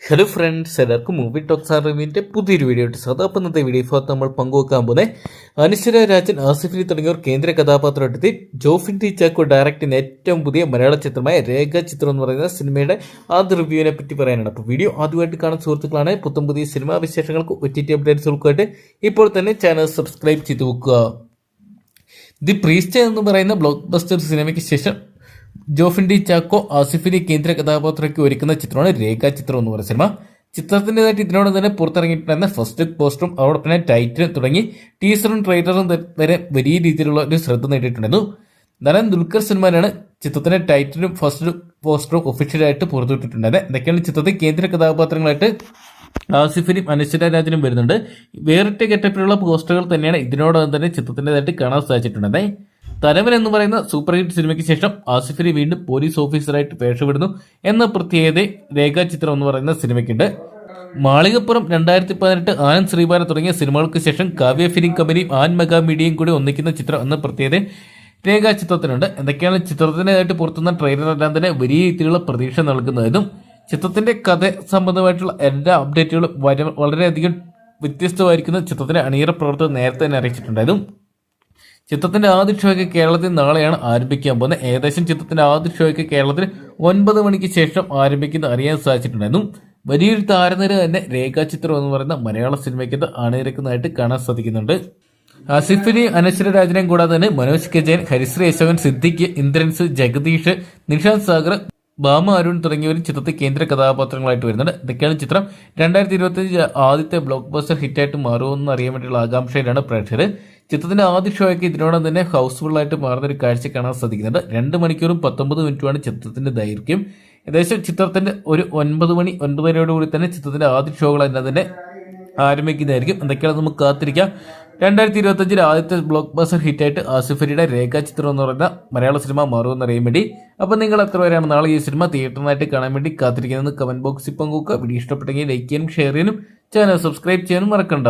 Hello friends, എല്ലാവർക്കും movie talks റിവ്യൂവിൻ്റെ പുതിയൊരു video ഇട്ട് സാധാ. അപ്പം ഇന്നത്തെ വീഡിയോ ഭാഗത്ത് നമ്മൾ പങ്കുവെക്കാൻ പോകുന്നത് അനശ്വര രാജൻ, ആസിഫ് അലി തുടങ്ങിയവർ കേന്ദ്ര കഥാപാത്രമെടുത്തി ജോഫിൻ ടി ചാക്കോ ഡയറക്റ്റിന് ഏറ്റവും പുതിയ മലയാള ചിത്രമായ രേഖാചിത്രം എന്ന് പറയുന്ന സിനിമയുടെ ആദ്യ റിവ്യൂവിനെ പറ്റി പറയാനാണ്. അപ്പോൾ വീഡിയോ ആദ്യമായിട്ട് കാണുന്ന സുഹൃത്തുക്കളാണ് പുത്തൻ പുതിയ സിനിമാ വിശേഷങ്ങൾക്ക് OTT അപ്ഡേറ്റ്സുകൾക്കായിട്ട് ഇപ്പോൾ തന്നെ ചാനൽ സബ്സ്ക്രൈബ് ചെയ്ത് വെക്കുക. ദി പ്രീസ്റ്റ് എന്ന് പറയുന്ന ബ്ലോക്ക് ബസ്റ്റർ സിനിമയ്ക്ക് ശേഷം ജോഫിൻ ടി ചാക്കോ, ആസിഫ് അലി കേന്ദ്ര കഥാപാത്രമൊക്കെ ഒരുക്കുന്ന ചിത്രമാണ് രേഖാചിത്രം എന്ന് പറയുന്ന സിനിമ. ചിത്രത്തിൻ്റെതായിട്ട് ഇതിനോട് തന്നെ പുറത്തിറങ്ങിയിട്ടുണ്ടായിരുന്ന ഫസ്റ്റ് ലുക്ക് പോസ്റ്ററും അതോടൊപ്പം തന്നെ ടൈറ്റിലും തുടങ്ങി ടീസറും ട്രെയിലറും വരെ വലിയ രീതിയിലുള്ള ഒരു ശ്രദ്ധ നേടിയിട്ടുണ്ടായിരുന്നു. നടൻ ദുൽഖർ സൽമാനാണ് ചിത്രത്തിന്റെ ടൈറ്റിലും ഫസ്റ്റ് ലുക്ക് പോസ്റ്ററും ഒഫീഷ്യലായിട്ട് പുറത്തുവിട്ടിട്ടുണ്ടായത്. എന്തൊക്കെയാണ് ചിത്രത്തിൽ കേന്ദ്ര കഥാപാത്രങ്ങളായിട്ട് ആസിഫ് അലിയും അനശ്വര രാജനും വരുന്നുണ്ട്. വേറിട്ട ഗെറ്റപ്പിലുള്ള പോസ്റ്ററുകൾ തന്നെയാണ് ഇതിനോടൊപ്പം തന്നെ ചിത്രത്തിൻ്റെതായിട്ട് കാണാൻ സാധിച്ചിട്ടുള്ളത്. തലവൻ എന്ന് പറയുന്ന സൂപ്പർ ഹിറ്റ് സിനിമയ്ക്ക് ശേഷം ആസിഫ് അലി വീണ്ടും പോലീസ് ഓഫീസറായിട്ട് വേഷമിടുന്നു എന്ന പ്രത്യേകത രേഖാചിത്രം എന്ന് പറയുന്ന സിനിമയ്ക്കുണ്ട്. മാളികപ്പുറം, 2018, ആനന്ദ് ശ്രീബാല തുടങ്ങിയ സിനിമകൾക്ക് ശേഷം കാവ്യ ഫിലിം കമ്പനിയും ആൻ മെഗാ മീഡിയയും കൂടി ഒന്നിക്കുന്ന ചിത്രം എന്ന പ്രത്യേകത രേഖാചിത്രത്തിനുണ്ട്. എന്തൊക്കെയാണ് ചിത്രത്തിനായിട്ട് പുറത്തുന്ന ട്രെയിലർ എല്ലാം തന്നെ വലിയ രീതിയിലുള്ള പ്രതീക്ഷ നൽകുന്നതും ചിത്രത്തിന്റെ കഥ സംബന്ധമായിട്ടുള്ള എല്ലാ അപ്ഡേറ്റുകളും വളരെയധികം വ്യത്യസ്തമായിരിക്കുന്ന ചിത്രത്തിന്റെ അണിയറ പ്രവർത്തകർ നേരത്തെ തന്നെ അറിയിച്ചിട്ടുണ്ടായിരുന്നു. ചിത്രത്തിന്റെ ആദ്യ ഷോയ്ക്ക് കേരളത്തിൽ നാളെയാണ് ആരംഭിക്കാൻ പോകുന്നത്. ഏകദേശം ചിത്രത്തിന്റെ ആദ്യ ഷോയ്ക്ക് കേരളത്തിൽ 9 മണിക്ക് ശേഷം ആരംഭിക്കുന്ന അറിയാൻ സാധിച്ചിട്ടുണ്ടായിരുന്നു. വലിയൊരു താരനിര തന്നെ രേഖാചിത്രം എന്ന് പറയുന്ന മലയാള സിനിമയ്ക്ക് അണിനിരക്കുന്നതായിട്ട് കാണാൻ സാധിക്കുന്നുണ്ട്. ആസിഫ് അലി, അനശ്വര രാജനെയും കൂടാതെ തന്നെ മനോജ് കെ ജയൻ, ഹരിശ്രീ യശോകൻ, സിദ്ദിഖ്, ഇന്ദ്രൻസ്, ജഗദീഷ്, നിഷാന്ത് സാഗർ, ഭാമ അരുൺ തുടങ്ങിയവരും ചിത്രത്തിൽ കേന്ദ്ര കഥാപാത്രങ്ങളായിട്ട് വരുന്നുണ്ട്. ഇതൊക്കെയാണ് ചിത്രം 2025 ആദ്യത്തെ ബ്ലോക്ക് ബസ്റ്റർ ഹിറ്റായിട്ട് മാറുമെന്ന് അറിയാൻ വേണ്ടിയുള്ള ആകാംക്ഷയിലാണ് പ്രേക്ഷകർ. ചിത്രത്തിന്റെ ആദ്യ ഷോയ്ക്ക് ഇതിനോടൊപ്പം തന്നെ ഹൗസ്ഫുള്ളായിട്ട് മാറുന്ന ഒരു കാഴ്ച കാണാൻ സാധിക്കുന്നുണ്ട്. 2 മണിക്കൂറും 19 മിനിറ്റുമാണ് ചിത്രത്തിന്റെ ദൈർഘ്യം. ഏകദേശം ചിത്രത്തിന്റെ ഒരു 9 മണി 9:30 തന്നെ ചിത്രത്തിന്റെ ആദ്യ ഷോകൾ തന്നെ ആരംഭിക്കുന്നതായിരിക്കും. എന്തൊക്കെയാണ് നമുക്ക് കാത്തിരിക്കാം. 2025 ആദ്യത്തെ ബ്ലോക്ക് ബസ്റ്റർ ഹിറ്റായിട്ട് ആസിഫ് അലിയുടെ രേഖാചിത്രം എന്ന് പറയുന്ന മലയാള സിനിമ മാറുമെന്ന് അറിയാൻ വേണ്ടി. അപ്പം നിങ്ങൾ എത്ര പേരാണ് നാളെ ഈ സിനിമ തിയേറ്ററിനായിട്ട് കാണാൻ വേണ്ടി കാത്തിരിക്കുന്നത് കമന്റ് ബോക്സിൽ പങ്കുവെക്കുക. വീഡിയോ ഇഷ്ടപ്പെട്ടെങ്കിൽ ലൈക്ക് ചെയ്യാനും ഷെയർ ചെയ്യാനും ചാനൽ സബ്സ്ക്രൈബ് ചെയ്യാനും മറക്കണ്ട.